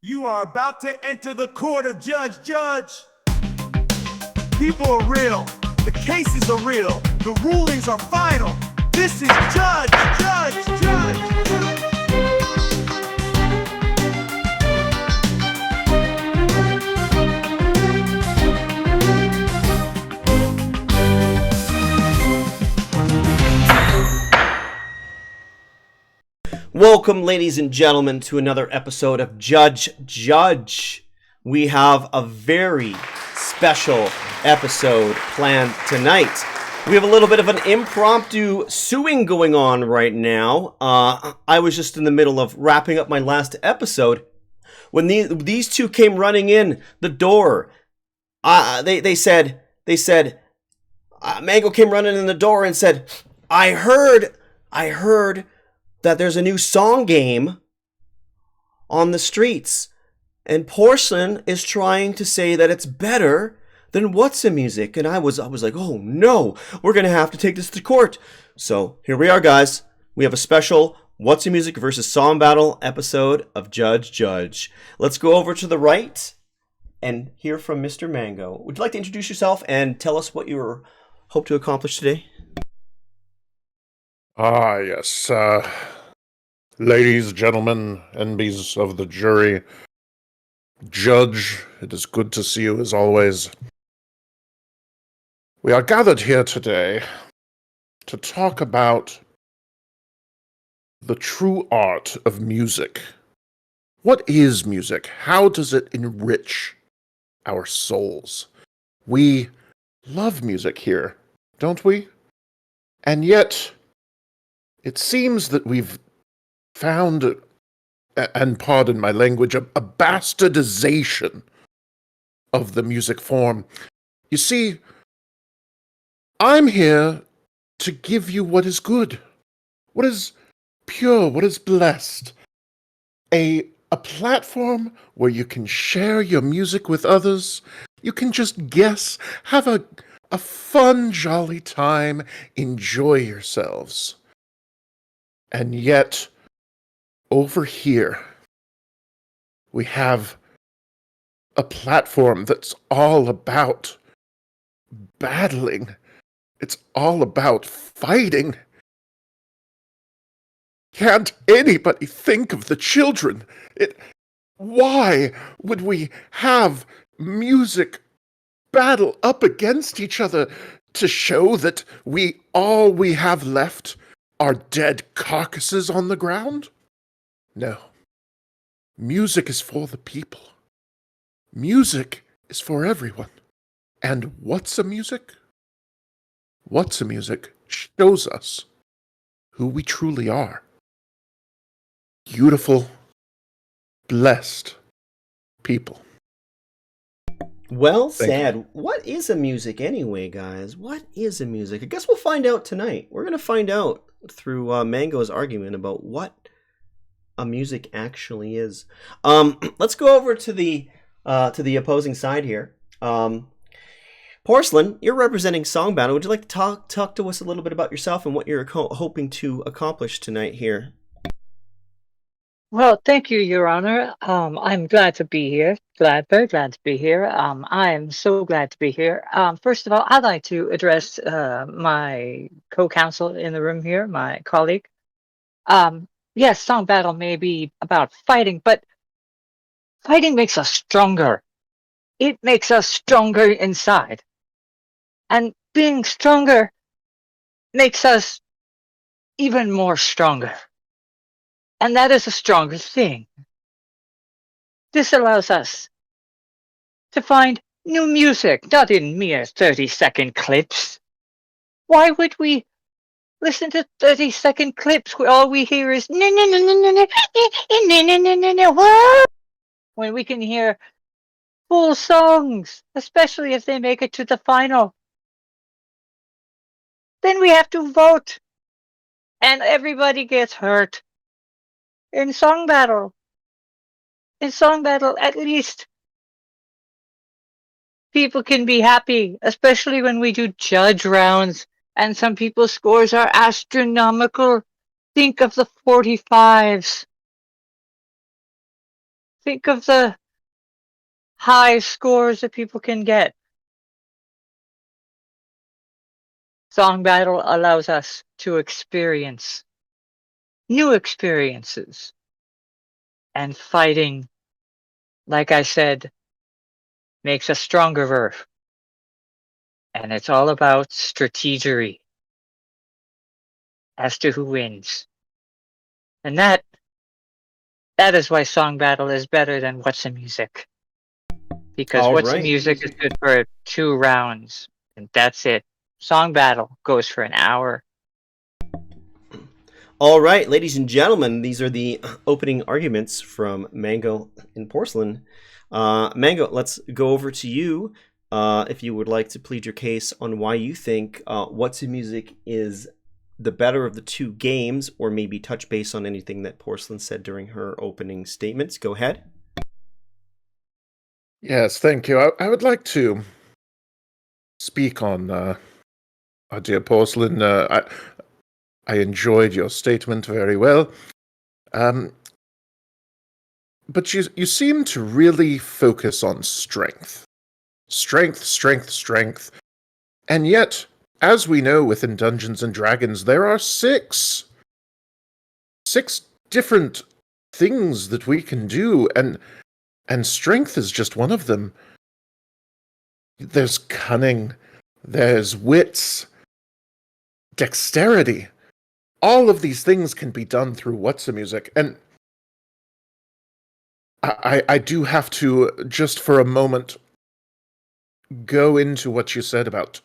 You are about to enter the court of Judge. People are real. The cases are real. The rulings are final. This is Judge. Welcome, ladies and gentlemen, to another episode of Judge. We have a very special episode planned tonight. We have a little bit of an impromptu suing going on right now. I was just in the middle of wrapping up my last episode when these two came running in the door. They said, Mango came running in the door and said, I heard that there's a new song game on the streets, and Porcelain is trying to say that it's better than Whatsamusic. And I was like, oh no, we're gonna have to take this to court. So here we are, guys. We have a special Whatsamusic versus Song Battle episode of Judge. Let's go over to the right and hear from Mr. Mango. Would you like to introduce yourself and tell us what you hope to accomplish today? Yes. Ladies, gentlemen, enemies of the jury, Judge, it is good to see you as always. We are gathered here today to talk about the true art of music. What is music? How does it enrich our souls? We love music here, don't we? And yet, it seems that we've found, and pardon my language, a bastardization of the music form. You see, I'm here to give you what is good, what is pure, what is blessed. A platform where you can share your music with others. You can just guess, have a fun, jolly time, enjoy yourselves. And yet, over here, we have a platform that's all about battling. It's all about fighting. Can't anybody think of the children? Why would we have music battle up against each other to show that all we have left are dead carcasses on the ground? No. Music is for the people. Music is for everyone. And Whatsamusic? Whatsamusic shows us who we truly are. Beautiful, blessed people. Well said. What is a music anyway, guys? What is a music? I guess we'll find out tonight. We're going to find out through Mango's argument about what a music actually is. Let's go over to the opposing side here. Porcelain, you're representing Song Battle. Would you like to talk to us a little bit about yourself and what you're hoping to accomplish tonight here? Well, thank you, Your Honor. I'm glad to be here. Very glad to be here. I am so glad to be here. First of all, I'd like to address my co-counsel in the room here, my colleague. Yes, song battle may be about fighting, but fighting makes us stronger. It makes us stronger inside. And being stronger makes us even more stronger. And that is a stronger thing. This allows us to find new music, not in mere 30-second clips. Why would we listen to 30-second clips where all we hear is no, when we can hear full songs, especially if they make it to the final? Then we have to vote, and everybody gets hurt. In song battle, at least people can be happy, especially when we do judge rounds and some people's scores are astronomical. Think of the 45s. Think of the high scores that people can get. Song battle allows us to experience new experiences. And fighting, like I said, makes us stronger. And it's all about strategery as to who wins. And that is why song battle is better than Whatsamusic. Because All right. Whatsamusic is good for 2 rounds, and that's it. Song battle goes for an hour. All right, ladies and gentlemen, these are the opening arguments from Mango and Porcelain. Mango, let's go over to you if you would like to plead your case on why you think Whatsamusic is the better of the two games, or maybe touch base on anything that Porcelain said during her opening statements. Go ahead. Yes, thank you. I would like to speak on our dear Porcelain. I enjoyed your statement very well. But you seem to really focus on strength. Strength, strength, strength. And yet, as we know within Dungeons and Dragons, there are six different things that we can do, and strength is just one of them. There's cunning, there's wits, dexterity. All of these things can be done through Whatsamusic, and I do have to, just for a moment, go into what you said about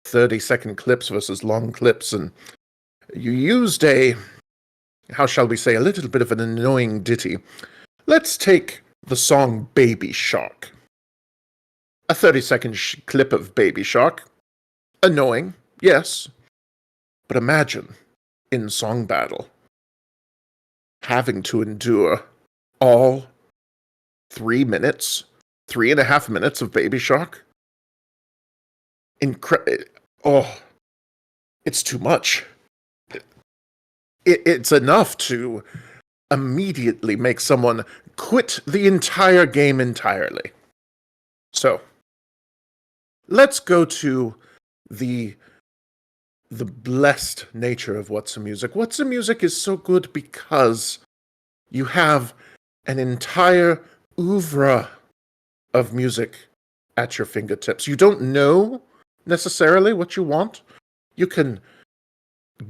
30-second clips versus long clips, and you used how shall we say, a little bit of an annoying ditty. Let's take the song Baby Shark. A 30-second clip of Baby Shark. Annoying, yes. But imagine, in song battle, having to endure all 3 minutes, 3.5 minutes of Baby Shark. Oh, it's too much. It's enough to immediately make someone quit the entire game entirely. So, let's go to the blessed nature of Whatsamusic. Whatsamusic is so good because you have an entire oeuvre of music at your fingertips. You don't know necessarily what you want. You can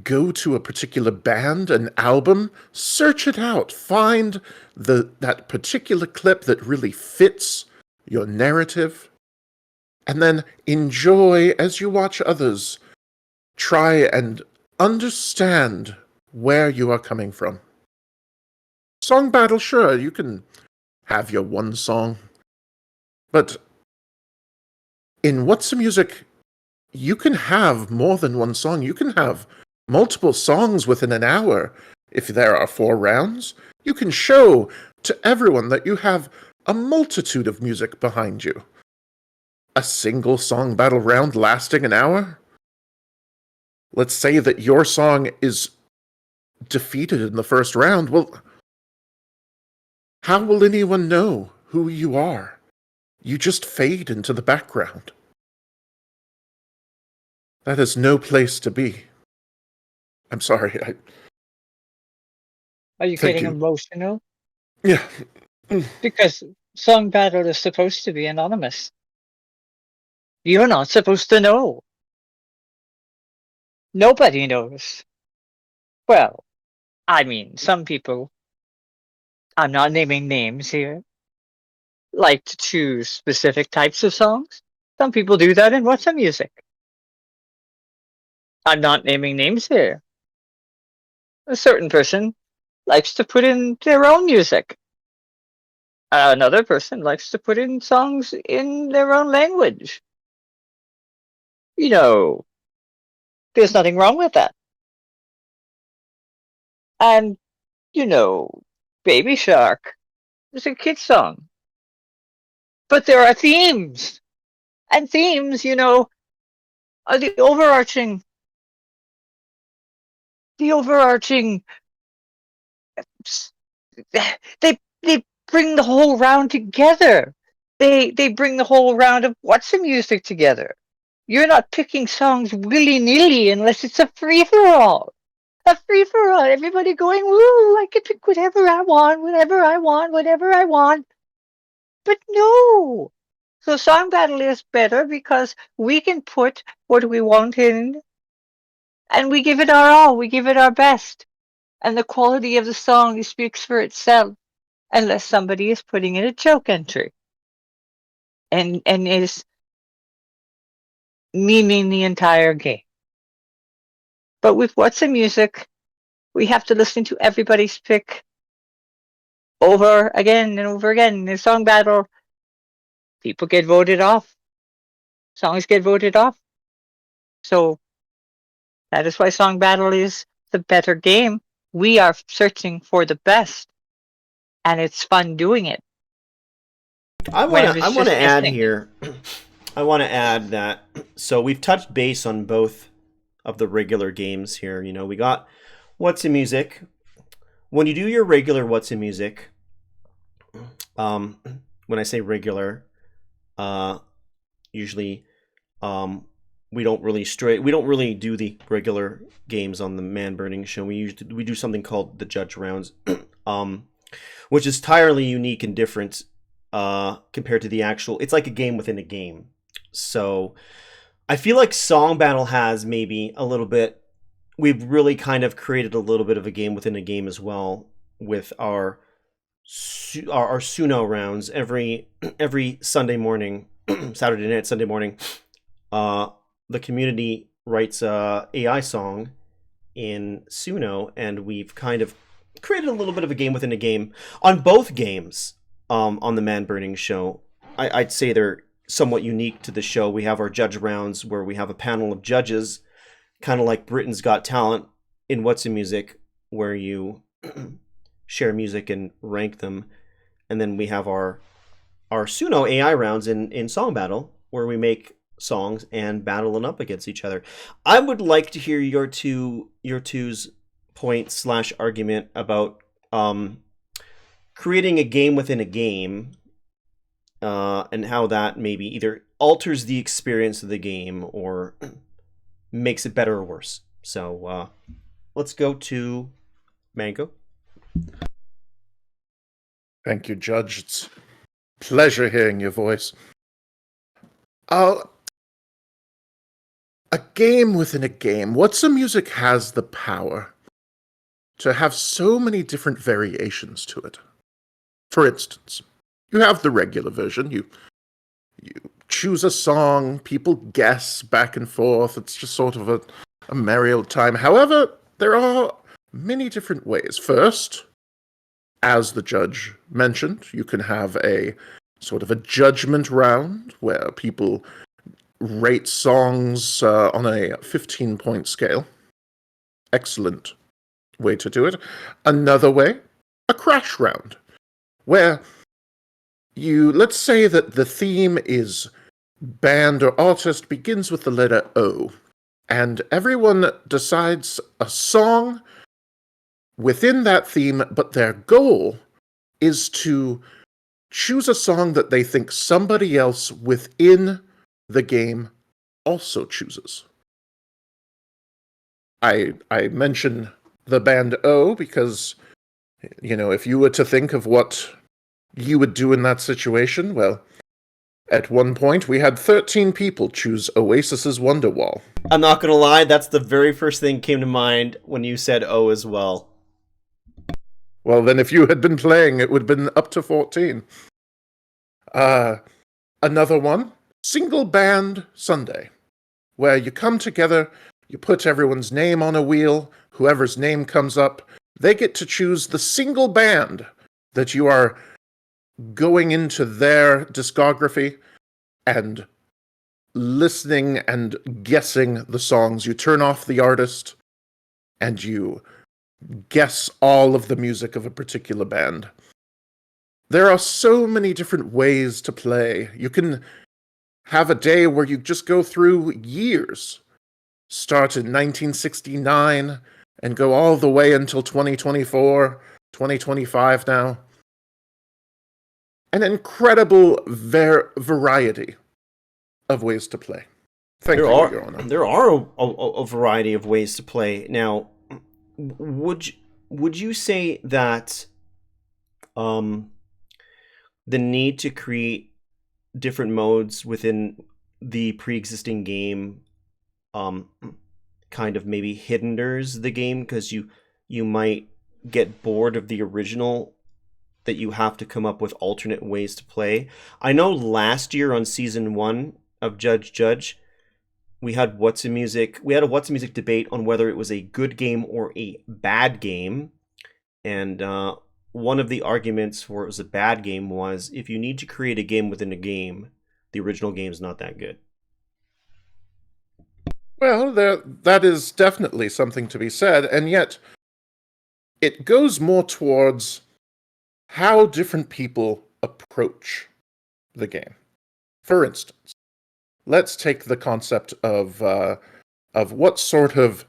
go to a particular band, an album, search it out, find that particular clip that really fits your narrative, and then enjoy as you watch others try and understand where you are coming from. Song battle, sure, you can have your one song, but in Whatsamusic, you can have more than one song. You can have multiple songs within an hour. If there are 4 rounds, you can show to everyone that you have a multitude of music behind you. A single song battle round lasting an hour? Let's say that your song is defeated in the first round. Well, how will anyone know who you are? You just fade into the background. That is no place to be. I'm sorry. Are you Thank getting you. emotional? Yeah. Because song battle is supposed to be anonymous. You're not supposed to know. Nobody knows. Well, I mean, some people, I'm not naming names here, like to choose specific types of songs. Some people do that in Whatsamusic. I'm not naming names here. A certain person likes to put in their own music. Another person likes to put in songs in their own language. You know, there's nothing wrong with that. And, you know, Baby Shark is a kid's song. But there are themes. And themes, are the overarching they bring the whole round together. They bring the whole round of Whatsamusic together. You're not picking songs willy-nilly unless it's a free-for-all. A free-for-all. Everybody going, woo, I can pick whatever I want, whatever I want, whatever I want. But no. So Song Battle is better because we can put what we want in and we give it our all. We give it our best. And the quality of the song speaks for itself unless somebody is putting in a joke entry and is memeing the entire game. But with Whatsamusic, we have to listen to everybody's pick over again and over again. In a song battle, people get voted off. Songs get voted off. So that is why Song Battle is the better game. We are searching for the best, and it's fun doing it. I When want it's to just add guessing. here. I want to add that. So we've touched base on both of the regular games here. You know, we got Whatsamusic. When you do your regular Whatsamusic, when I say regular, usually, we don't really do the regular games on the Man Burning Show. We do something called the Judge Rounds, which is entirely unique and different compared to the actual. It's like a game within a game. So I feel like Song Battle has maybe a little bit. We've really kind of created a little bit of a game within a game as well with our Suno rounds every Sunday morning, Saturday night, Sunday morning. The community writes a AI song in Suno, and we've kind of created a little bit of a game within a game on both games. On the Man Burning Show, I'd say they're somewhat unique to the show. We have our judge rounds where we have a panel of judges, kind of like Britain's Got Talent in Whatsamusic, where you share music and rank them. And then we have our Suno AI rounds in Song Battle, where we make songs and battle them up against each other. I would like to hear your two's point / argument about creating a game within a game, and how that maybe either alters the experience of the game or makes it better or worse. So let's go to Mango. Thank you, Judge. It's a pleasure hearing your voice. A game within a game. Whatsamusic has the power to have so many different variations to it. For instance, you have the regular version. You choose a song, people guess back and forth. It's just sort of a merry old time. However, there are many different ways. First, as the judge mentioned, you can have a sort of a judgment round where people rate songs on a 15-point scale. Excellent way to do it. Another way, a crash round, where let's say that the theme is band or artist begins with the letter O, and everyone decides a song within that theme, but their goal is to choose a song that they think somebody else within the game also chooses. I mention the band O because, if you were to think of what you would do in that situation, well, at one point we had 13 people choose Oasis's Wonderwall. I'm not gonna lie, that's the very first thing came to mind when you said O as well. Well, then if you had been playing, it would have been up to 14. Another one, Single Band Sunday, where you come together, you put everyone's name on a wheel, whoever's name comes up, they get to choose the single band that you are going into their discography and listening and guessing the songs. You turn off the artist and you guess all of the music of a particular band. There are so many different ways to play. You can have a day where you just go through years. Start in 1969 and go all the way until 2024, 2025 now. an incredible variety of ways to play. Thank There you, are Your Honor. there are a variety of ways to play. Now, would you say that um, the need to create different modes within the pre-existing game um, kind of maybe hinders the game because you might get bored of the original, that you have to come up with alternate ways to play? I know last year on season 1 of Judge, we had a Whatsamusic debate on whether it was a good game or a bad game. And one of the arguments for it was a bad game was, if you need to create a game within a game, the original game is not that good. Well, that is definitely something to be said, and yet it goes more towards how different people approach the game. For instance, let's take the concept of what sort of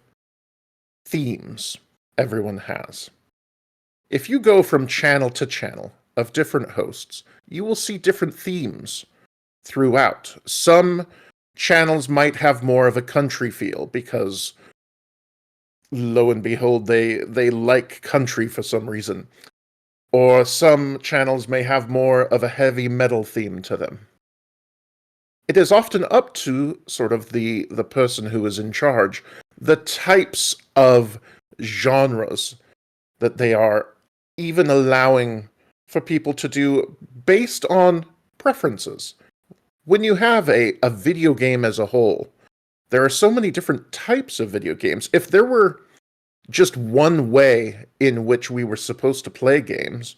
themes everyone has. If you go from channel to channel of different hosts, you will see different themes throughout. Some channels might have more of a country feel because, lo and behold, they like country for some reason. Or some channels may have more of a heavy metal theme to them. It is often up to sort of the person who is in charge, the types of genres that they are even allowing for people to do based on preferences. When you have a video game as a whole, there are so many different types of video games. If there were just one way in which we were supposed to play games,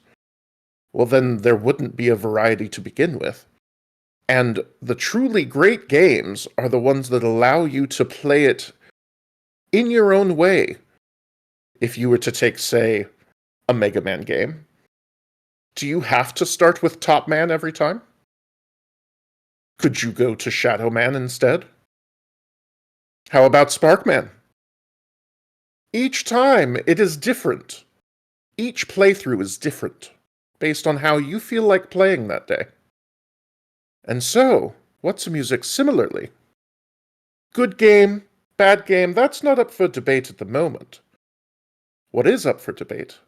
well, then there wouldn't be a variety to begin with. And the truly great games are the ones that allow you to play it in your own way. If you were to take, say, a Mega Man game, do you have to start with Top Man every time? Could you go to Shadow Man instead? How about Sparkman? Each time it is different. Each playthrough is different, based on how you feel like playing that day. And so, Whatsamusic similarly. Good game, bad game, that's not up for debate at the moment. What is up for debate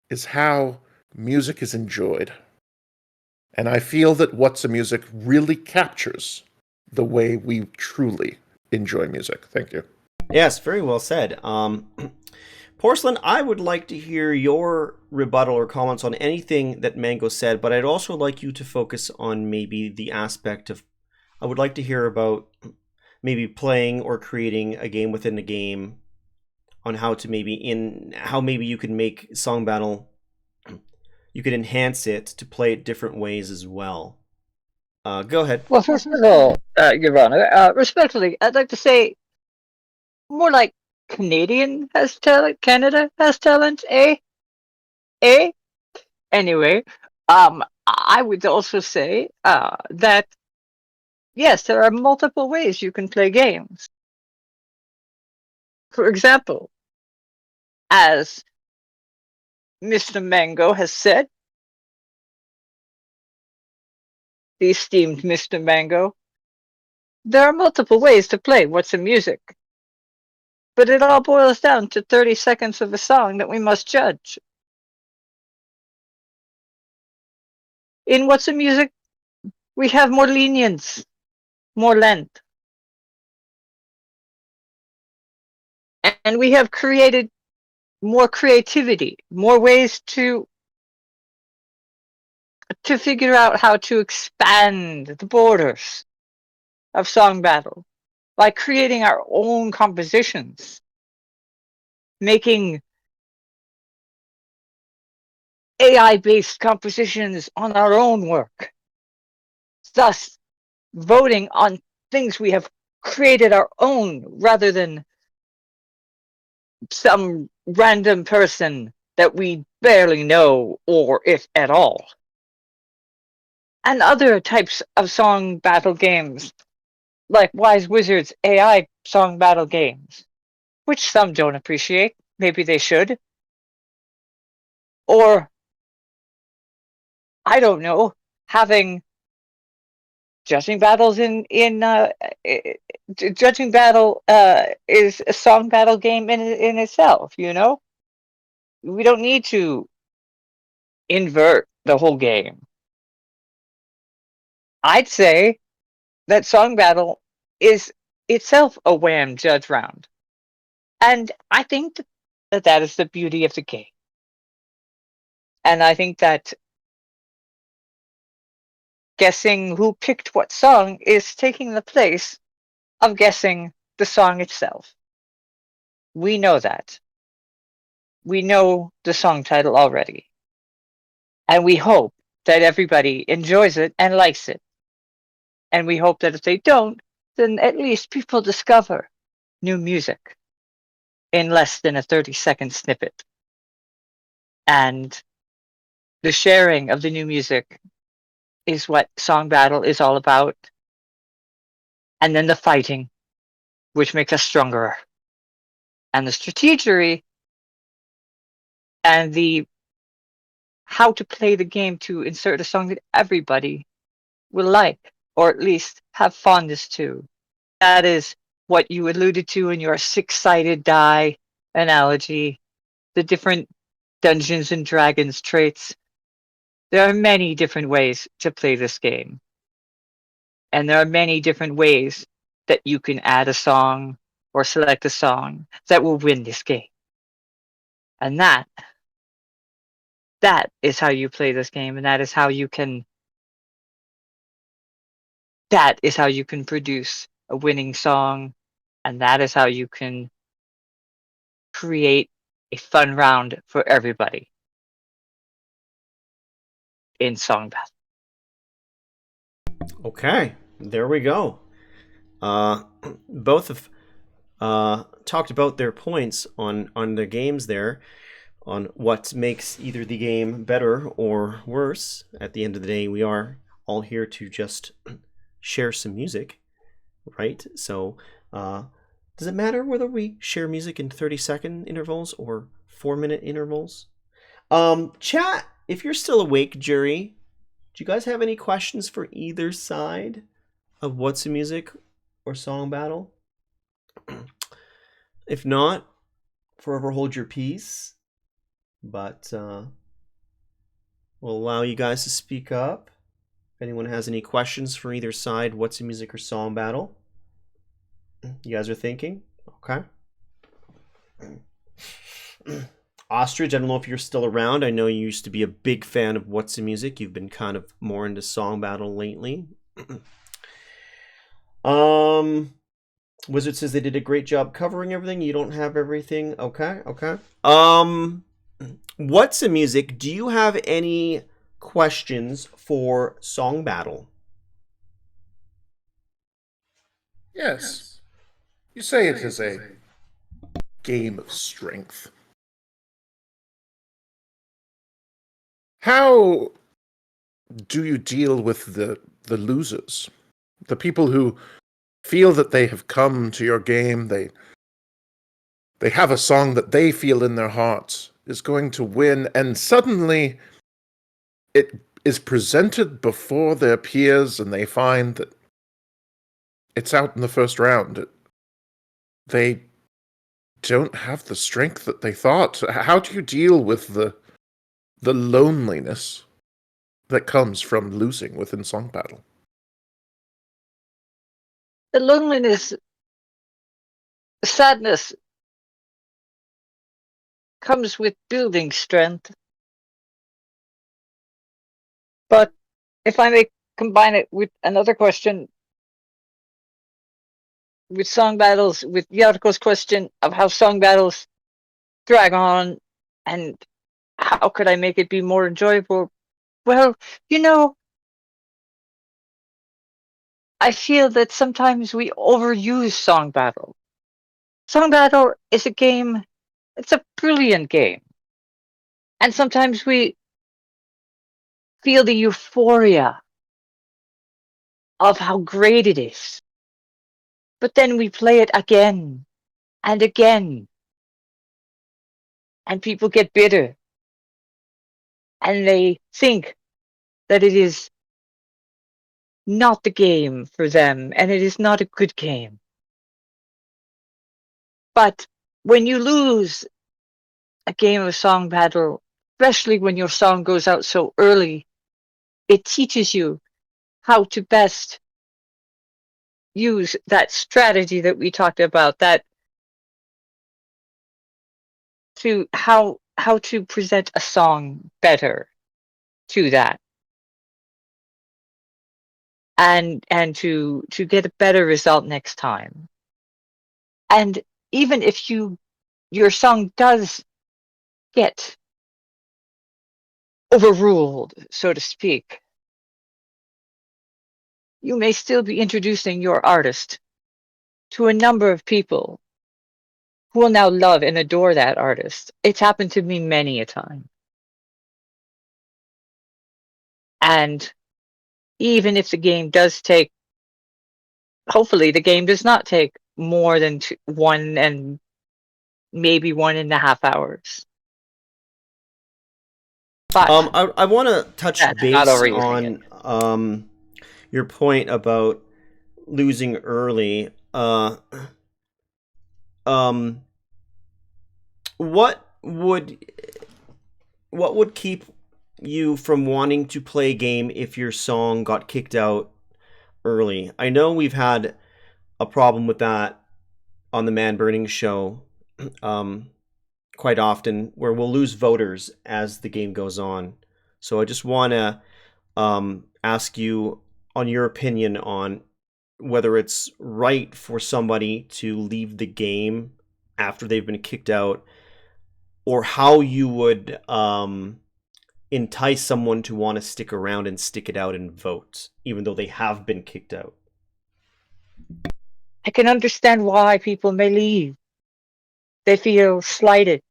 is how music is enjoyed. And I feel that Whatsamusic really captures the way we truly enjoy music. Thank you. Yes, very well said. Porcelain, I would like to hear your rebuttal or comments on anything that Mango said, but I'd also like you to focus on maybe the aspect of, I would like to hear about maybe playing or creating a game within a game, on how to how maybe you could make Song Battle, you could enhance it to play it different ways as well. Go ahead. Well, first of all, Your Honor, respectfully, I'd like to say more like Canadian has talent, Canada has talent, eh? Eh? Anyway, I would also say that yes, there are multiple ways you can play games. For example, as Mr. Mango has said, the esteemed Mr. Mango, there are multiple ways to play Whatsamusic. But it all boils down to 30 seconds of a song that we must judge. In Whatsamusic, we have more lenience, more length. And we have created more creativity, more ways to figure out how to expand the borders of song battle by creating our own compositions, making AI-based compositions on our own work, thus voting on things we have created our own rather than some random person that we barely know, or if at all. And other types of song battle games, like Wise Wizard's AI song battle games, which some don't appreciate, maybe they should. Or I don't know, having judging battles judging battle is a song battle game in itself, you know? We don't need to invert the whole game. I'd say that song battle is itself a wham judge round. And I think that that is the beauty of the game. And I think that guessing who picked what song is taking the place of guessing the song itself. We know that. We know the song title already. And we hope that everybody enjoys it and likes it. And we hope that if they don't, then at least people discover new music in less than a 30-second snippet. And the sharing of the new music is what Song Battle is all about. And then the fighting, which makes us stronger. And the strategy and the how to play the game to insert a song that everybody will like, or at least have fondness to. That is what you alluded to in your six-sided die analogy, the different Dungeons and Dragons traits. There are many different ways to play this game. And there are many different ways that you can add a song or select a song that will win this game. And that is how you play this game, and that is how you can produce a winning song, and that is how you can create a fun round for everybody in Song Battle. Okay, there we go. Both have talked about their points on the games there, on what makes either the game better or worse. At the end of the day, we are all here to just share some music, right? So, does it matter whether we share music in 30-second intervals or 4-minute intervals? Chat, if you're still awake, jury, do you guys have any questions for either side of Whatsamusic or Song Battle? If not, forever hold your peace. But we'll allow you guys to speak up. If anyone has any questions for either side, Whatsamusic or Song Battle? You guys are thinking? Okay. Ostrich, I don't know if you're still around. I know you used to be a big fan of Whatsamusic. You've been kind of more into Song Battle lately. Wizard says they did a great job covering everything. You don't have everything. Okay. Whatsamusic, do you have any questions for Song Battle? Yes. You say it is a game of strength. How do you deal with the losers? The people who feel that they have come to your game, they have a song that they feel in their hearts is going to win, and suddenly it is presented before their peers and they find that it's out in the first round. They don't have the strength that they thought. How do you deal with the loneliness that comes from losing within Song Battle? The loneliness, the sadness comes with building strength. But if I may combine it with another question, with song battles, with Yarko's question of how song battles drag on and how could I make it be more enjoyable? Well, you know, I feel that sometimes we overuse Song Battle. Song Battle is a game, it's a brilliant game. And sometimes we feel the euphoria of how great it is. But then we play it again and again. And people get bitter. And they think that it is not the game for them, and it is not a good game. But when you lose a game of song battle, especially when your song goes out so early, it teaches you how to best use that strategy that we talked about, that to how to present a song better to that, and to get a better result next time. And even if your song does get overruled, so to speak, you may still be introducing your artist to a number of people who will now love and adore that artist. It's happened to me many a time. And even if the game does take, hopefully the game does not take more than 1 and maybe 1.5 hours. But I want to touch that's not base overusing it. on your point about losing early. What would keep you from wanting to play a game if your song got kicked out early? I know we've had a problem with that on the Man Burning show quite often, where we'll lose voters as the game goes on. So I just want to ask you on your opinion on whether it's right for somebody to leave the game after they've been kicked out, or how you would entice someone to want to stick around and stick it out and vote, even though they have been kicked out. I can understand why people may leave. They feel slighted,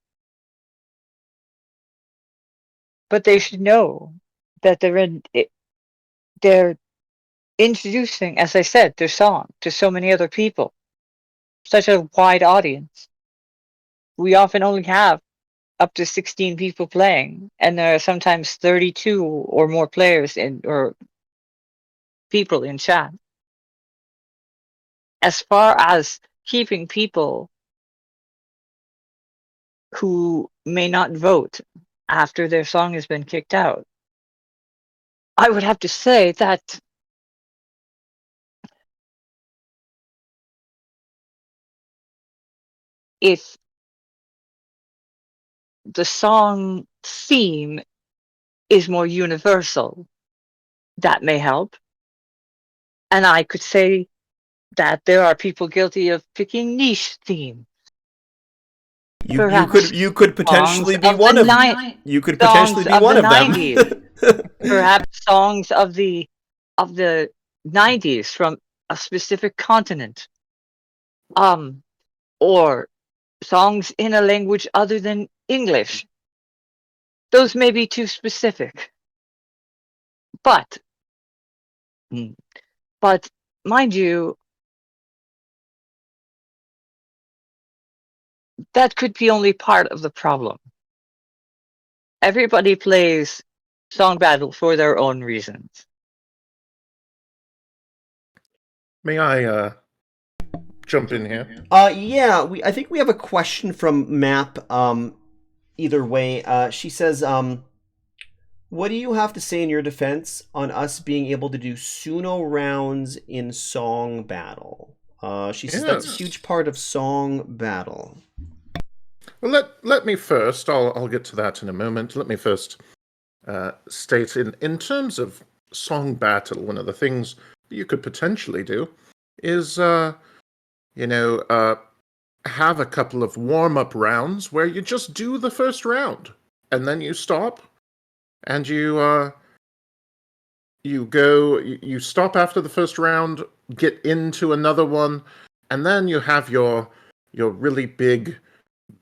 but they should know that they're introducing, as I said, their song to so many other people, such a wide audience. We often only have up to 16 people playing, and there are sometimes 32 or more players or people in chat. As far as keeping people who may not vote after their song has been kicked out, I would have to say that if the song theme is more universal, that may help. And I could say that there are people guilty of picking niche themes. Perhaps You could songs potentially be of the one of you could potentially songs be of the one of them. 90s. Perhaps songs of the 90s from a specific continent. Or songs in a language other than English. Those may be too specific. But but mind you, that could be only part of the problem. Everybody plays Song Battle for their own reasons. May I jump in here? Yeah, I think we have a question from Map. Either way, she says, what do you have to say in your defense on us being able to do Suno rounds in Song Battle? She says that's a huge part of Song Battle. Well, let me first. I'll get to that in a moment. Let me first state in terms of Song Battle, one of the things you could potentially do is have a couple of warm-up rounds where you just do the first round and then you stop and you stop after the first round, get into another one, and then you have your really big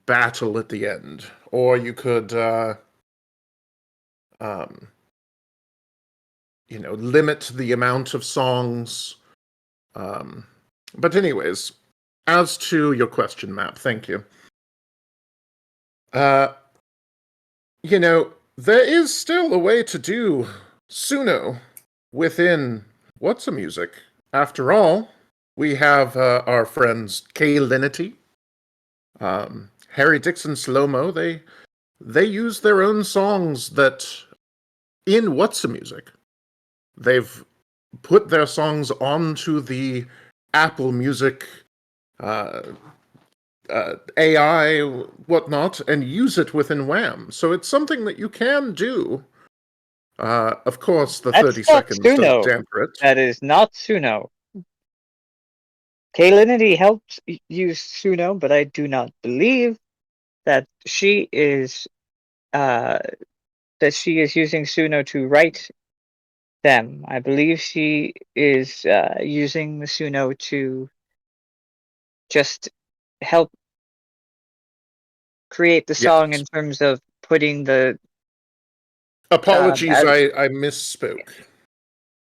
battle at the end. Or you could limit the amount of songs. But anyways, as to your question, Map, thank you. There is still a way to do Suno within Whatsamusic. After all, we have our friends Kaylinity, Harry Dixon Slow-Mo. They use their own songs that in Whatsamusic. They've put their songs onto the Apple Music uh, AI, whatnot, and use it within Wham. So it's something that you can do. Of course, the That's 30 not seconds don't Suno. damper it. That is not Suno. Kaylinity helps use Suno, but I do not believe that she is uh, using Suno to write them. I believe she is using the Suno to just help create the Yes. song in terms of putting the Apologies, as, I misspoke.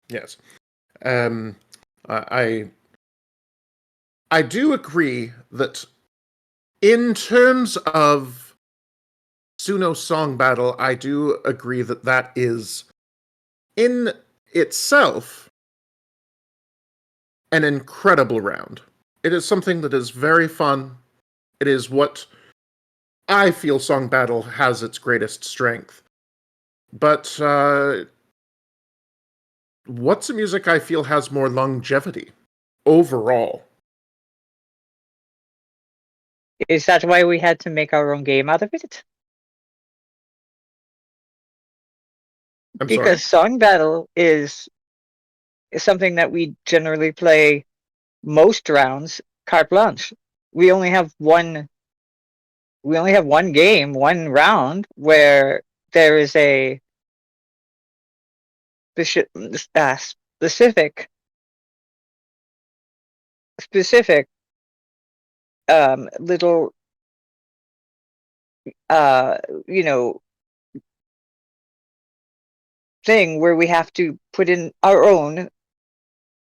Yes. Um, I I do agree that in terms of Suno Song Battle, I do agree that that is in itself an incredible round. It is something that is very fun. It is what I feel Song Battle has its greatest strength. But Whatsamusic I feel has more longevity overall. is that why we had to make our own game out of it? I'm sorry? Because Song Battle is something that we generally play most rounds carte blanche. We only have one. We only have one game, one round where there is a specific specific little uh you know thing where we have to put in our own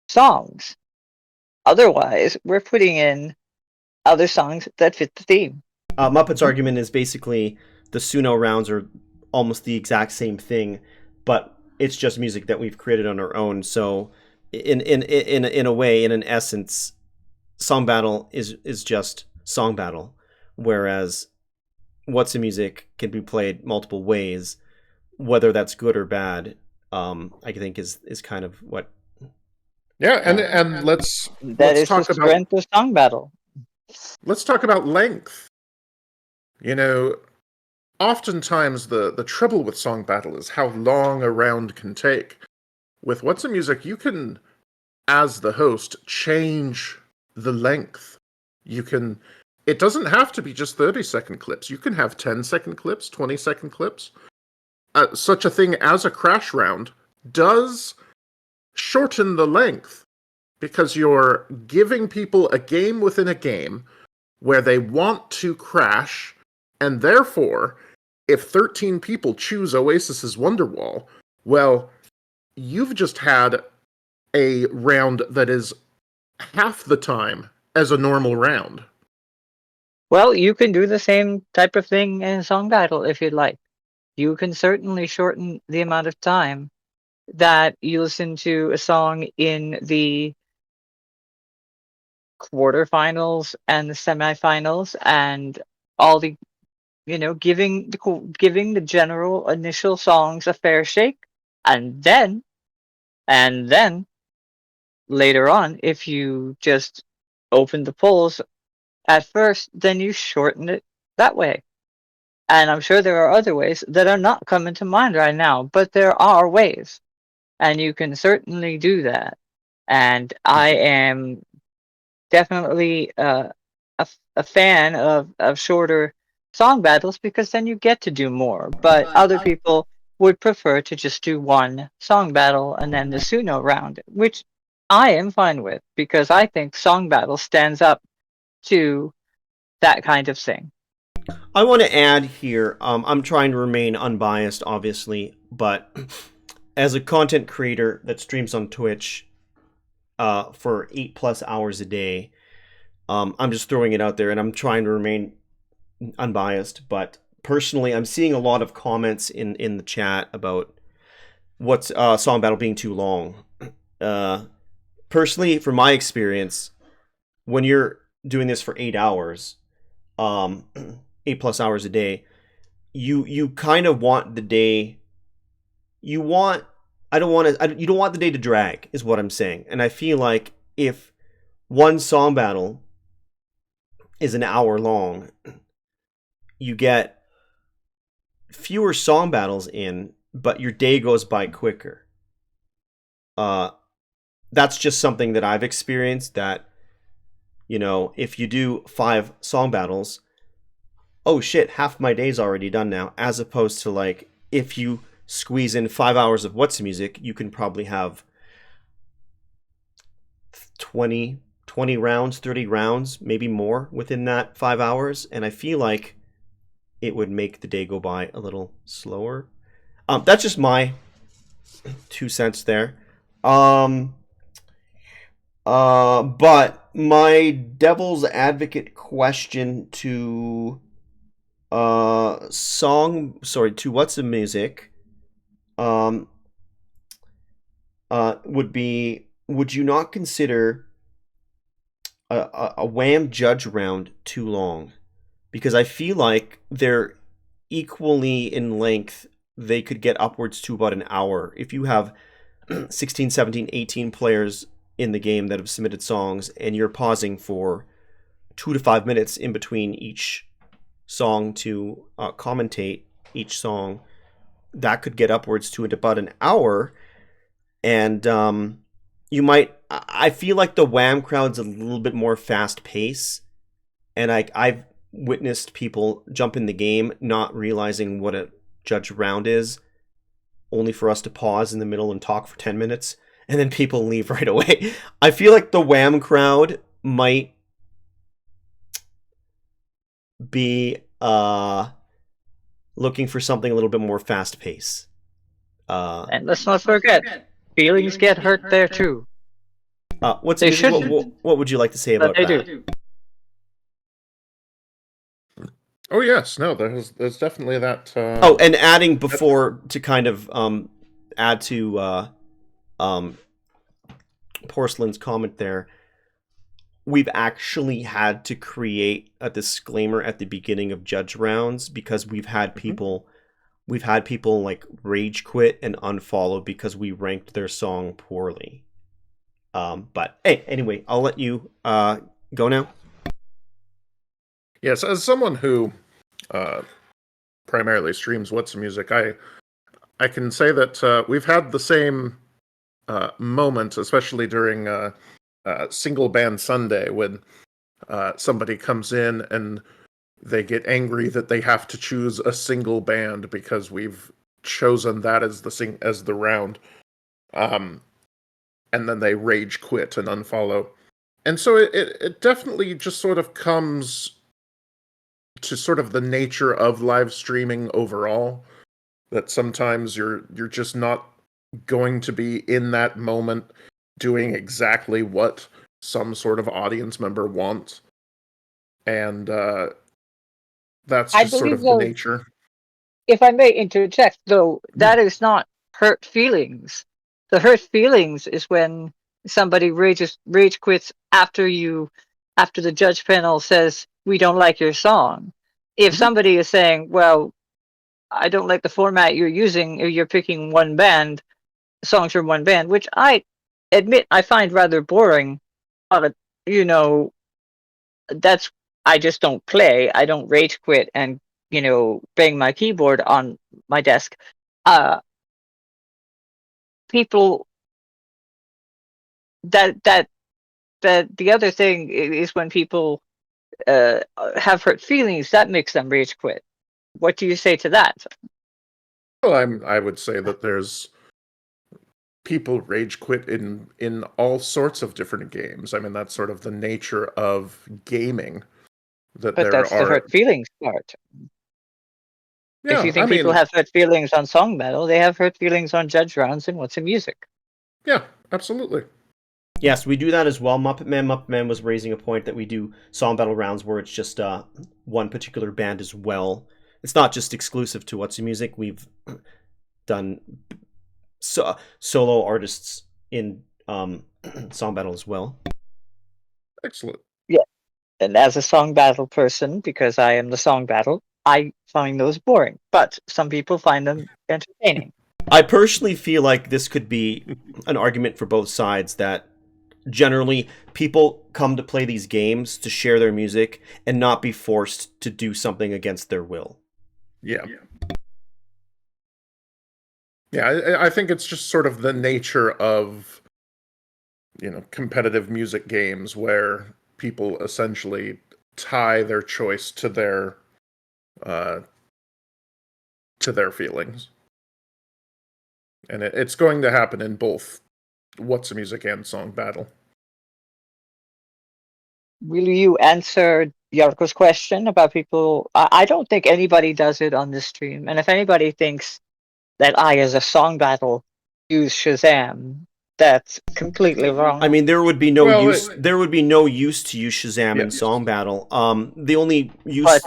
songs. Otherwise, we're putting in other songs that fit the theme. Muppet's argument is basically the Suno rounds are almost the exact same thing, but it's just music that we've created on our own. So, in a way, in an essence, Song Battle is just Song Battle, whereas Whatsamusic can be played multiple ways. Whether that's good or bad, I think is kind of what. Yeah, and That let's is the talk about strength of Song Battle. length. You know, oftentimes the trouble with Song Battle is how long a round can take. With Whatsamusic, you can, as the host, change the length. You can. It doesn't have to be just 30-second clips. You can have 10-second clips, 20-second clips. Such a thing as a crash round does shorten the length because you're giving people a game within a game where they want to crash, and therefore, if 13 people choose Oasis's Wonderwall, well, you've just had a round that is half the time as a normal round. Well, you can do the same type of thing in Song Battle if you'd like. You can certainly shorten the amount of time that you listen to a song in the quarterfinals and the semifinals and all the giving the general initial songs a fair shake, and then later on, if you just open the polls at first, then you shorten it that way. And I'm sure there are other ways that are not coming to mind right now, but there are ways, and you can certainly do that. And I am definitely a fan of shorter song battles because then you get to do more. But other people would prefer to just do one song battle and then the Suno round, which I am fine with because I think song battle stands up to that kind of thing. I want to add here. I'm trying to remain unbiased, obviously, but as a content creator that streams on Twitch for 8+ hours a day, I'm just throwing it out there, and I'm trying to remain unbiased. But personally, I'm seeing a lot of comments in the chat about what's song battle being too long. Personally, from my experience, when you're doing this for 8 hours, 8+ hours a day, you kind of want the day. You want I don't want to. You don't want the day to drag, is what I'm saying. And I feel like if one song battle is an hour long, you get fewer song battles in, but your day goes by quicker. Uh, that's just something that I've experienced. That if you do 5 song battles, oh shit, half my day's already done now. As opposed to like if you squeeze in 5 hours of Whatsamusic, you can probably have 20 rounds, 30 rounds, maybe more within that 5 hours. And I feel like it would make the day go by a little slower. That's just my 2 cents there. But my devil's advocate question to Whatsamusic would be, would you not consider a Wham judge round too long? Because I feel like they're equally in length. They could get upwards to about an hour. If you have 16, 17, 18 players in the game that have submitted songs and you're pausing for 2 to 5 minutes in between each song to commentate each song, that could get upwards to about an hour. And I feel like the Wham crowd's a little bit more fast pace, and I've witnessed people jump in the game not realizing what a judge round is, only for us to pause in the middle and talk for 10 minutes and then people leave right away. I feel like the Wham crowd might be looking for something a little bit more fast pace. And let's not forget, feelings get hurt there too. What would you like to say about But they that? do. Oh yes, no, there's definitely that. And adding before to kind of add to Porcelain's comment there, we've actually had to create a disclaimer at the beginning of judge rounds because we've had people like rage quit and unfollow because we ranked their song poorly. But hey, anyway, I'll let you go now. Yes, as someone who primarily streams Whatsamusic, I can say that we've had the same moment, especially during Single Band Sunday, when somebody comes in and they get angry that they have to choose a single band because we've chosen that as the round, and then they rage quit and unfollow. And so it definitely just sort of comes to sort of the nature of live streaming overall, that sometimes you're just not going to be in that moment doing exactly what some sort of audience member wants. And that's I just sort believe of the though, nature. if I may interject, though, that is not hurt feelings. The hurt feelings is when somebody rage quits after the judge panel says we don't like your song. If somebody is saying, well, I don't like the format you're using, or you're picking songs from one band, which I admit I find rather boring. But that's I just don't play. I don't rage quit and bang my keyboard on my desk. People that the other thing is when people have hurt feelings, that makes them rage quit. What do you say to that? Well, I would say that there's people rage quit in all sorts of different games. I mean, that's sort of the nature of gaming. That But there that's the are, hurt feelings part. If you yeah, I think people mean, have hurt feelings on song battle, they have hurt feelings on judge rounds and Whatsamusic. yeah, absolutely. Yes, we do that as well. Muppet Man was raising a point that we do song battle rounds where it's just one particular band as well. It's not just exclusive to Whatsamusic. We've done solo artists in song battle as well. Excellent. Yeah. And as a song battle person, because I am the song battle, I find those boring. But some people find them entertaining. I personally feel like this could be an argument for both sides, that generally people come to play these games to share their music and not be forced to do something against their will. Yeah. Yeah, I think it's just sort of the nature of, competitive music games where people essentially tie their choice uh, to their feelings. And it's going to happen in both Whatsamusic and Song Battle. Will you answer Yarko's question about people? I don't think anybody does it on the stream. And if anybody thinks that I, as a song battle, use Shazam, that's completely wrong. I mean, there would be no Well, use. There would be no use to use Shazam in Yes. song battle. The only use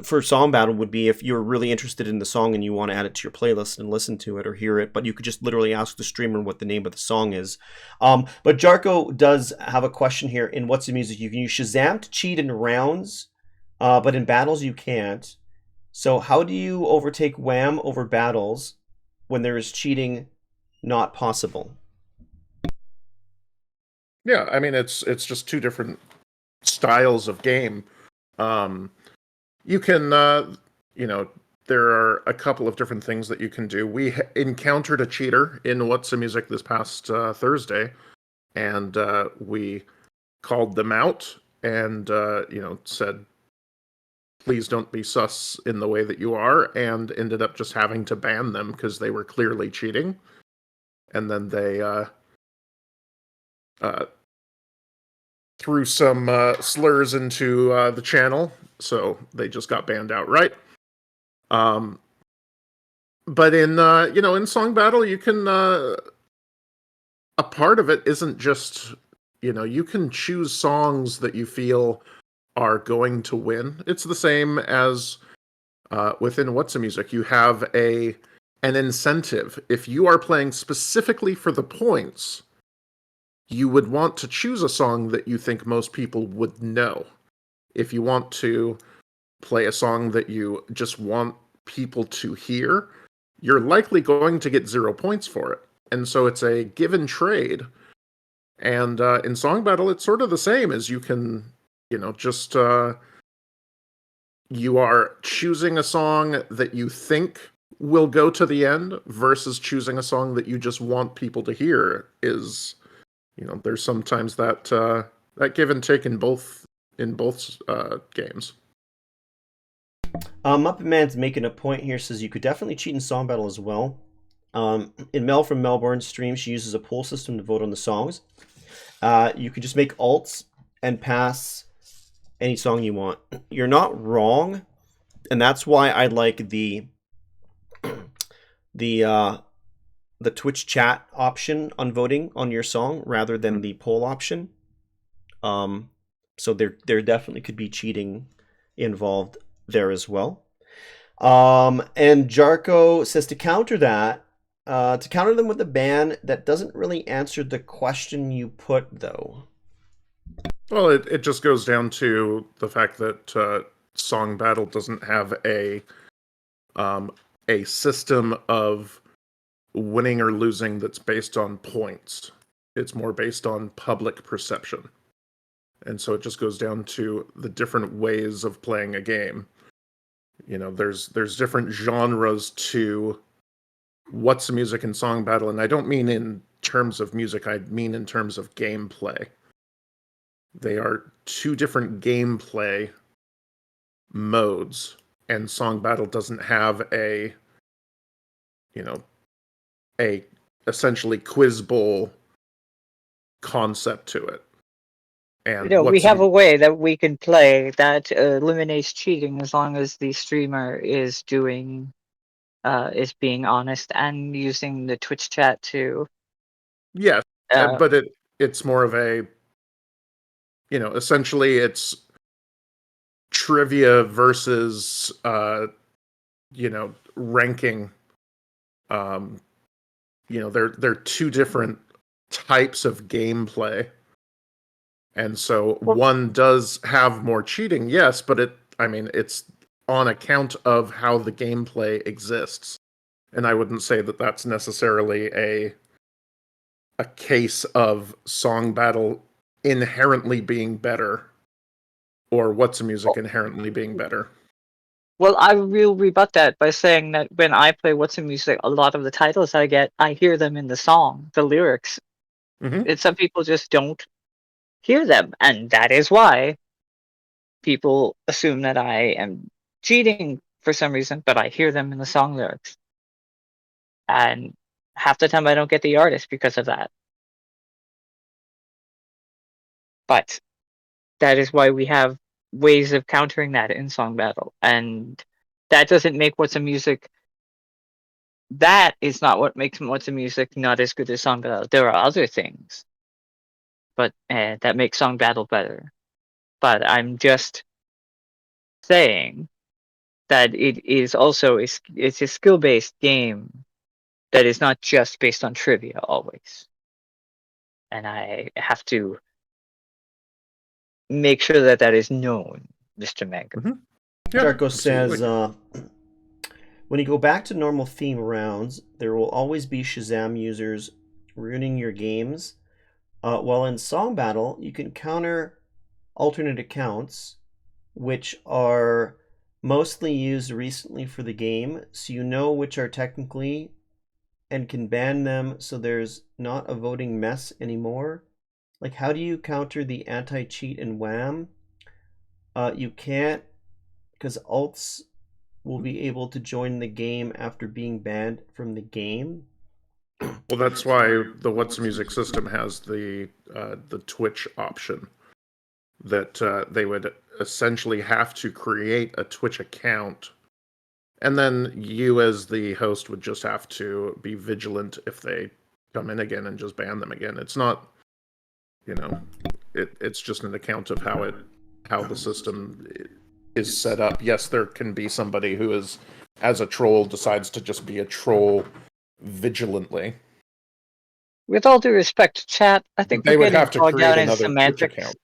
for song battle would be if you're really interested in the song and you want to add it to your playlist and listen to it or hear it. But you could just literally ask the streamer what the name of the song is. But Jarko does have a question here. In Whatsamusic, you can use Shazam to cheat in rounds, but in battles you can't. So how do you overtake Wham over battles when there is cheating not possible? Yeah, I mean it's just two different styles of game. You can, there are a couple of different things that you can do. We encountered a cheater in Whatsamusic this past Thursday, and we called them out and said, please don't be sus in the way that you are, and ended up just having to ban them because they were clearly cheating. And then they threw some slurs into the channel, so they just got banned outright. But in song battle, you can a part of it isn't just you can choose songs that you feel are going to win. It's the same as within Whatsamusic. You have an incentive. If you are playing specifically for the points, you would want to choose a song that you think most people would know. If you want to play a song that you just want people to hear, you're likely going to get 0 points for it. And so it's a give and trade. And in Song Battle, it's sort of the same, as you can, just you are choosing a song that you think will go to the end versus choosing a song that you just want people to hear. Is there's sometimes that that give and take in both games. Muppet Man's making a point here. Says you could definitely cheat in song battle as well. In Mel from Melbourne stream, she uses a poll system to vote on the songs. You could just make alts and pass any song you want. You're not wrong, and that's why I like the Twitch chat option on voting on your song rather than the poll option. So there definitely could be cheating involved there as well. And Jarko says to counter them with a ban that doesn't really answer the question you put, though. Well, it just goes down to the fact that Song Battle doesn't have a system of winning or losing that's based on points. It's more based on public perception. And so it just goes down to the different ways of playing a game. There's different genres to Whatsamusic and Song Battle, and I don't mean in terms of music, I mean in terms of gameplay. They are two different gameplay modes, and Song Battle doesn't have a essentially quiz bowl concept to it. And We have a way that we can play that eliminates cheating as long as the streamer is doing is being honest and using the Twitch chat to. Yes, but it's more of a essentially it's trivia versus ranking they're two different types of gameplay. And so Well, one does have more cheating, yes, but it's on account of how the gameplay exists. And I wouldn't say that that's necessarily a case of Song Battle inherently being better or Whatsamusic inherently being better. well, I will rebut that by saying that when I play Whatsamusic, a lot of the titles I get, I hear them in the song, the lyrics. Mm-hmm. And some people just don't hear them, and that is why people assume that I am cheating for some reason, but I hear them in the song lyrics. And half the time I don't get the artist because of that. But that is why we have ways of countering that in Song Battle. And that doesn't make Whatsamusic, that is not what makes Whatsamusic not as good as Song Battle. There are other things, but that make Song Battle better. But I'm just saying that it is also it's a skill based game that is not just based on trivia always. And I have to make sure that that is known, Mr. Mega. Mm-hmm. Yeah, Jarko absolutely. says, when you go back to normal theme rounds, there will always be Shazam users ruining your games. While in Song Battle, you can counter alternate accounts, which are mostly used recently for the game, so you know which are technically and can ban them so there's not a voting mess anymore. Like, how do you counter the anti-cheat in Wham? You can't, because alts will be able to join the game after being banned from the game. Well, that's why the Whatsamusic system has the Twitch option that they would essentially have to create a Twitch account, and then you as the host would just have to be vigilant if they come in again and just ban them again. It's not, it's just an account of how the system is set up. Yes, there can be somebody who is, as a troll, decides to just be a troll vigilantly. With all due respect, chat, I think But we're they would getting have to bogged create down in another Twitch semantics. account.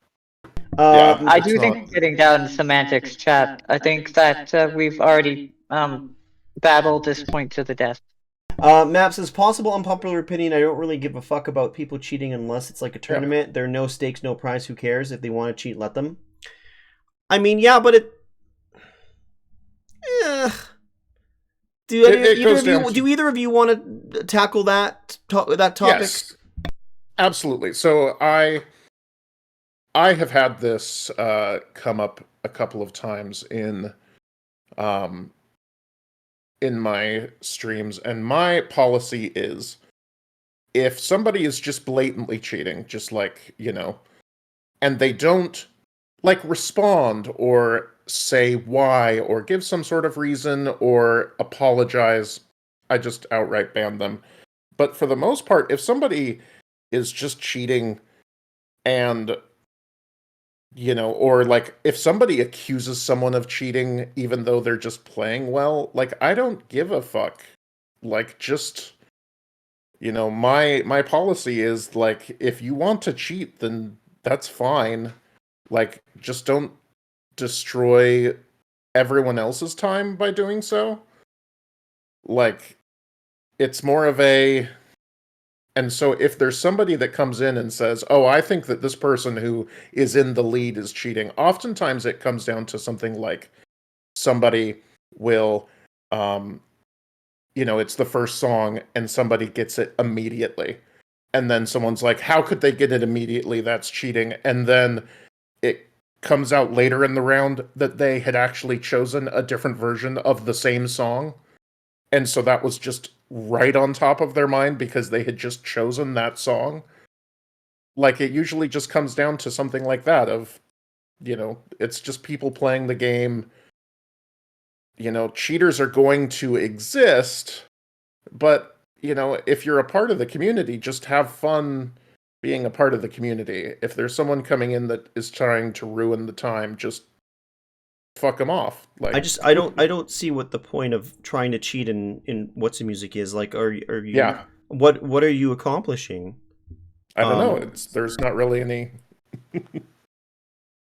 Yeah, I It's do think not. we're getting down in semantics, chat. I think that we've already battled this point to the death. Map says, possible unpopular opinion. I don't really give a fuck about people cheating unless it's like a tournament. There are no stakes, no prize. Who cares? If they want to cheat, let them. I mean, yeah, but it. Do either of you want to tackle that topic? Yes, absolutely. So I have had this come up a couple of times in my streams, and my policy is, if somebody is just blatantly cheating, just like, and they don't respond or say why or give some sort of reason or apologize, I just outright ban them. But for the most part, if somebody is just cheating and or if somebody accuses someone of cheating even though they're just playing well, I don't give a fuck. Just my policy is, if you want to cheat, then that's fine. Just don't destroy everyone else's time by doing so. It's more of a. And so if there's somebody that comes in and says, oh, I think that this person who is in the lead is cheating, oftentimes it comes down to something like somebody will, it's the first song and somebody gets it immediately. And then someone's like, how could they get it immediately? That's cheating. And then it comes out later in the round that they had actually chosen a different version of the same song. And so that was just right on top of their mind because they had just chosen that song. It usually just comes down to something like that of, it's just people playing the game. Cheaters are going to exist, but, if you're a part of the community, just have fun being a part of the community. If there's someone coming in that is trying to ruin the time, just fuck them off. I don't see what the point of trying to cheat in Whatsamusic is. Are you? Yeah. What are you accomplishing? I don't know. Um, There's not really any.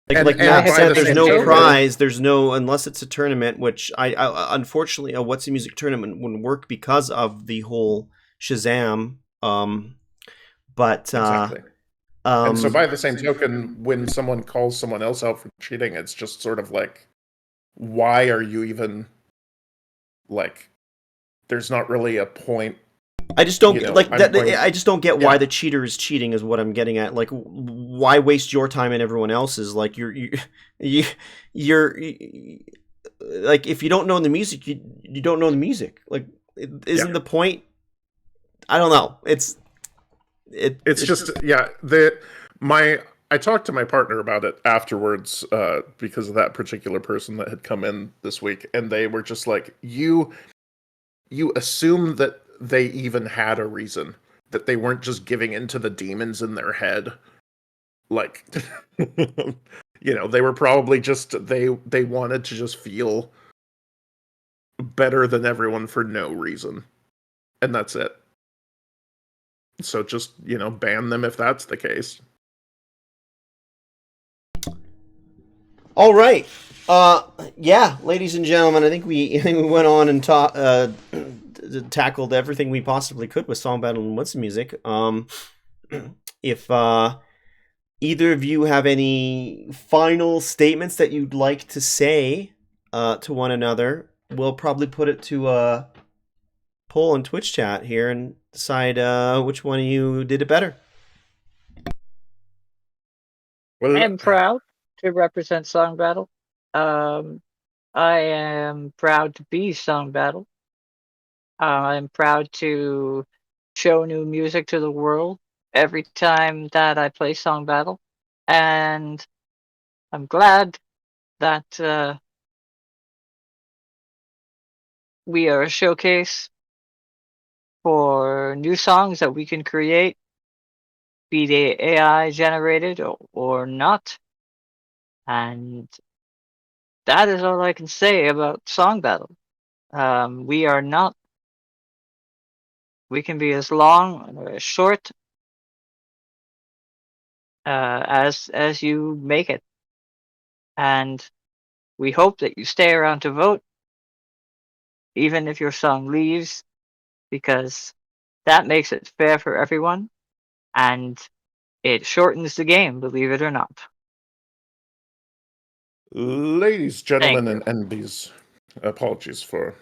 like I Matt have By said, the there's same no token, prize. There's no unless it's a tournament, which unfortunately a What's the Music tournament wouldn't work because of the whole Shazam. But exactly. And so, um, by the same token, when someone calls someone else out for cheating, it's just sort of like, why are you even like? There's not really a point, I just don't like I'm that. going. I just don't get why Yeah, the cheater is cheating. Is what I'm getting at. Like, why waste your time and everyone else's? Like, you, you're like, if you don't know the music, you don't know the music. Like, yeah. isn't the point? I don't know. It's just yeah. My I talked to my partner about it afterwards because of that particular person that had come in this week, and they were just like, you assume that they even had a reason, that they weren't just giving into the demons in their head, like they were probably just they wanted to just feel better than everyone for no reason, and that's it. So just ban them if that's the case. All right. Yeah, ladies and gentlemen, I think we went on and tackled everything we possibly could with Song Battle and What's the Music. If either of you have any final statements that you'd like to say to one another, we'll probably put it to a poll in Twitch chat here and decide which one of you did it better. I Well, am proud to represent Song Battle. Um, I am proud to be Song Battle. I'm proud to show new music to the world every time that I play Song Battle. And I'm glad that we are a showcase for new songs that we can create, be they AI generated or not. And that is all I can say about Song Battle. We are not, we can be as long or as short as you make it. And we hope that you stay around to vote, even if your song leaves, because that makes it fair for everyone and it shortens the game, believe it or not. ladies, Thank gentlemen, you. and NBs, apologies for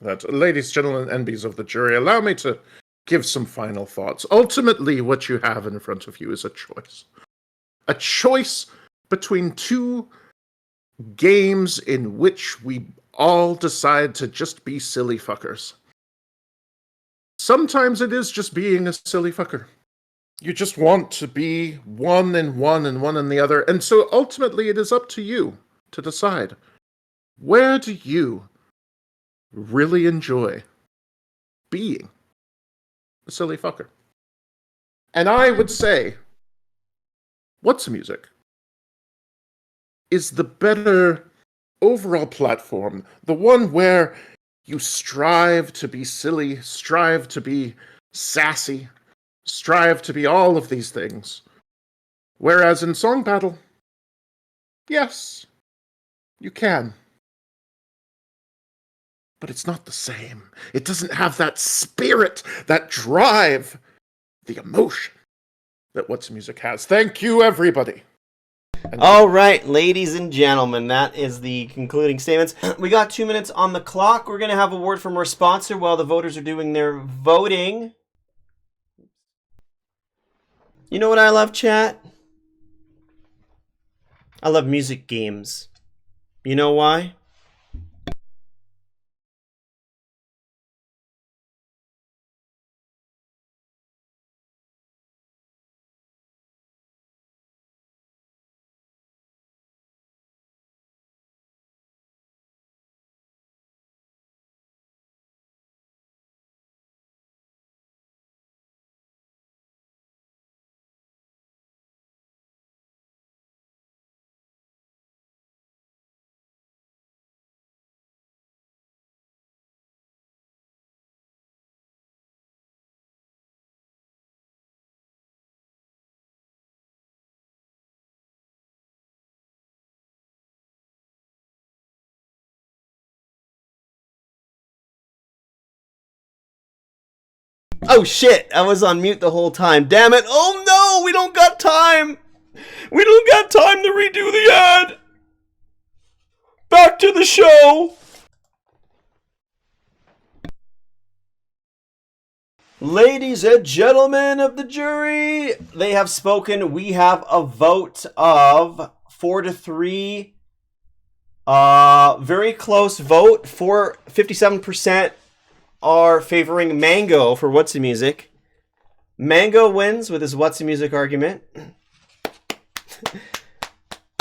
that. Ladies, gentlemen, and NBs of the jury, allow me to give some final thoughts. Ultimately, what you have in front of you is a choice. A choice between two games in which we all decide to just be silly fuckers. Sometimes it is just being a silly fucker. You just want to be one and one and one and the other. And so ultimately, it is up to you to decide, where do you really enjoy being a silly fucker? And I would say, Whatsamusic is the better overall platform, the one where you strive to be silly, strive to be sassy, strive to be all of these things. Whereas in Song Battle, yes, you can. But it's not the same. It doesn't have that spirit, that drive, the emotion that Whatsamusic has. Thank you, everybody. And All right, ladies and gentlemen, that is the concluding statements. We got 2 minutes on the clock. We're going to have a word from our sponsor while the voters are doing their voting. You know what I love, chat? I love music games. You know why? Oh shit, I was on mute the whole time. Damn it. Oh no, we don't got time. We don't got time to redo the ad. Back to the show. Ladies and gentlemen of the jury, they have spoken. We have a vote of 4-3. Very close vote. 57% are favoring Mango for Whatsamusic. Mango wins with his Whatsamusic argument.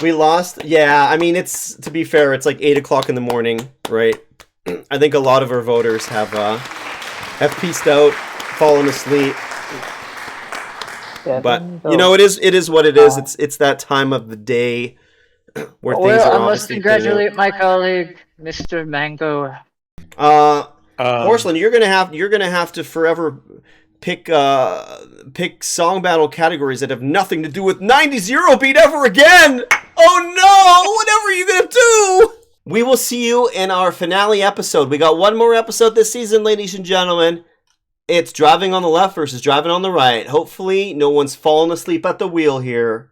We lost. Yeah, I mean, it's, to be fair, it's like 8 o'clock in the morning, right? I think a lot of our voters have pieced out, fallen asleep. But you know, it is what it is. It's that time of the day where things are I must obviously congratulate my colleague, Mr. Mango. Porcelain, you're gonna have to forever pick song battle categories that have nothing to do with 90s Eurobeat ever again. Oh no! Whatever are you gonna do? We will see you in our finale episode. We got one more episode this season, ladies and gentlemen. It's driving on the left versus driving on the right. Hopefully, no one's fallen asleep at the wheel here.